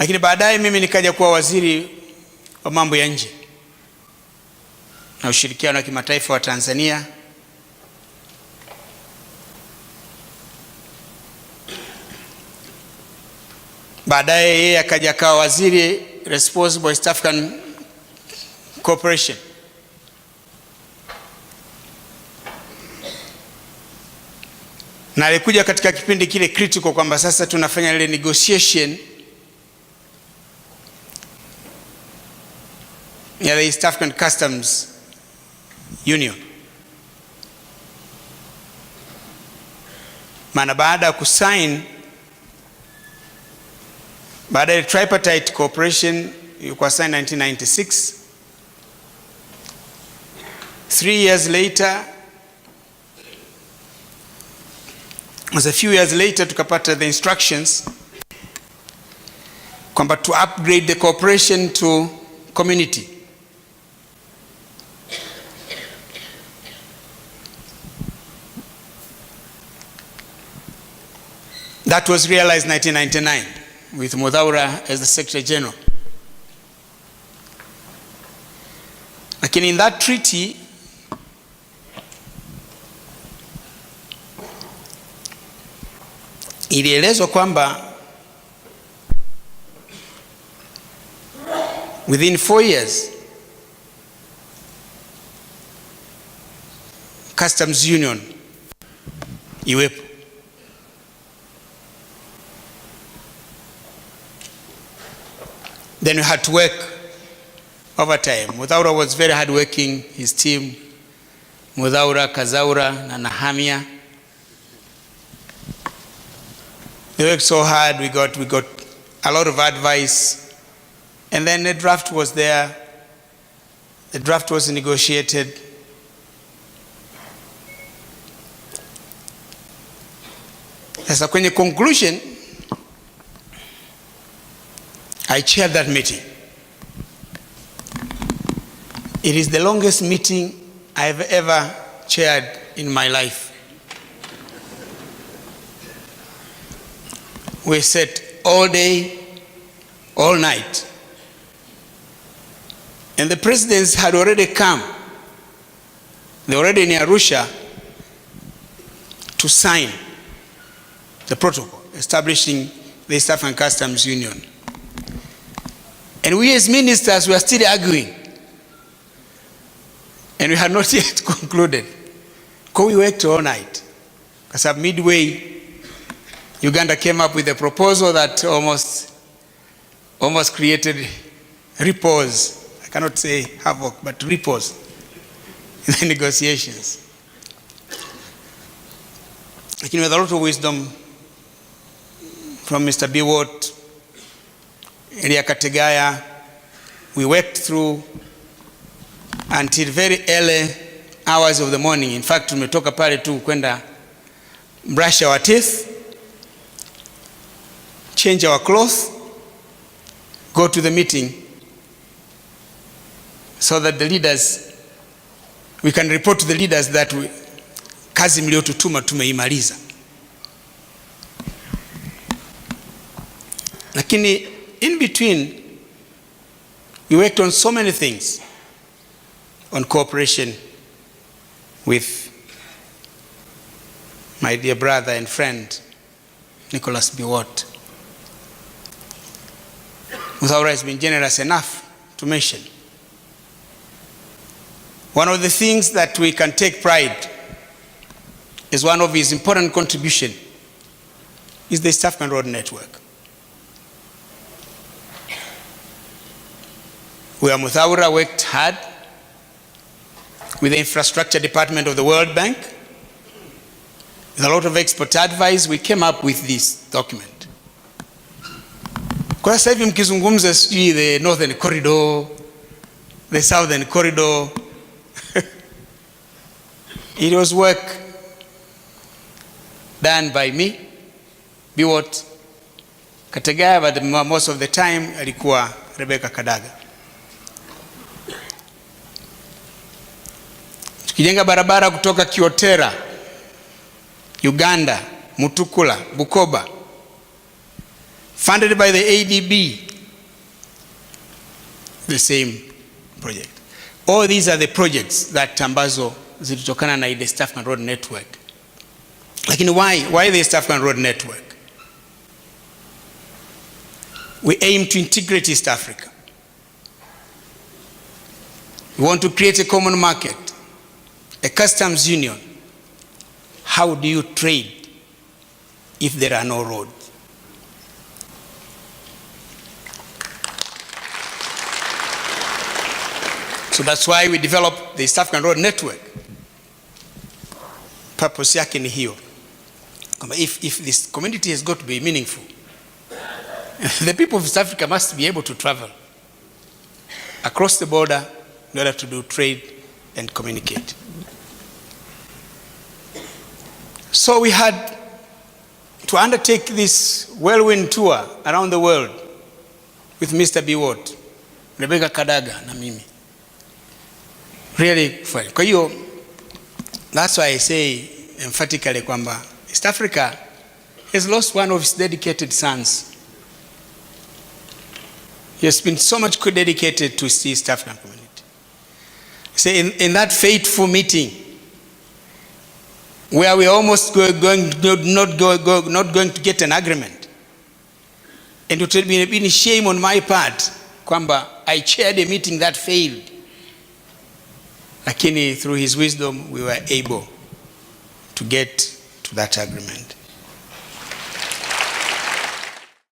Lakini baadaye mimi nikaja kuwa waziri wa mambo ya nje na ushirikiano wa kimataifa wa Tanzania. Baadaye yeye akaja akawa waziri responsible East African Cooperation. Na alikuja katika kipindi kile critical kwamba sasa tunafanya ile negotiation ya the East African Customs Union. Maana baada ya kusign, baada ya tripartite cooperation ilikuwa sign 1996, 3 years later, as a few years later, tukapata the instructions kwamba to upgrade the cooperation to community. That was realized 1999 with Mudhaura as the Secretary General. Lakini in that treaty, ilielezwa kwamba within 4 years Customs Union iwepo. Then we had to work overtime. Mudhaura was very hard working, his team, Mudhaura, Kazaura, na Nahamia. They worked so hard, we got a lot of advice, and then the draft was there, the draft was negotiated. Sasa kwenye conclusion, I chaired that meeting. It is the longest meeting I've ever chaired in my life. We sat all day, all night. And the presidents had already come. They were already in Arusha to sign the protocol establishing the East African Customs Union. And we as ministers were still arguing. And we had not yet concluded. Because we worked all night. Because at midway, Uganda came up with a proposal that almost created ripples. I cannot say havoc, but ripples in the negotiations. Lakini with a lot of wisdom from Mr. Biwott, Jakaya, we worked through until very early hours of the morning. In fact, tumetoka pale tu kwenda brush our teeth, change our clothes, go to the meeting so that the leaders, we can report to the leaders that kazi mliotutuma tumeimaliza. Lakini in between, we worked on so many things on cooperation with my dear brother and friend, Nicholas Biwott. Mudhaura has been generous enough to mention. One of the things that we can take pride is one of his important contributions is the East African Road Network. Where Mudhaura worked hard with the infrastructure department of the World Bank. With a lot of expert advice, we came up with this document. Kwa sasa hivi mkizungumza sijui the Northern Corridor, the Southern Corridor, it was work done by me, Biwott, Jakaya, but most of the time alikuwa Rebecca Kadaga. Tukijenga barabara kutoka Kiotera, Uganda, Mutukula, Bukoba, funded by the ADB, the same project. All these are the projects that ambazo zilitokana na the East African Road Network. Lakini why the East African Road Network? We aim to integrate East Africa. We want to create a common market, a customs union. How do you trade if there are no roads? So that's why we developed the East African Road Network. Purpose yake ni hiyo. If this community has got to be meaningful, the people of East Africa must be able to travel across the border in order to do trade and communicate. So we had to undertake this whirlwind tour around the world with Mr. Biwott, Rebecca Kadaga na mimi. Really fun. Kwa hiyo, that's why I say emphatically kwamba East Africa has lost one of its dedicated sons. He has been so much dedicated to the East African community. So in that fateful meeting, where we almost not going to get an agreement, and it would have been a shame on my part kwamba I chaired a meeting that failed. Lakini through his wisdom we were able to get to that agreement.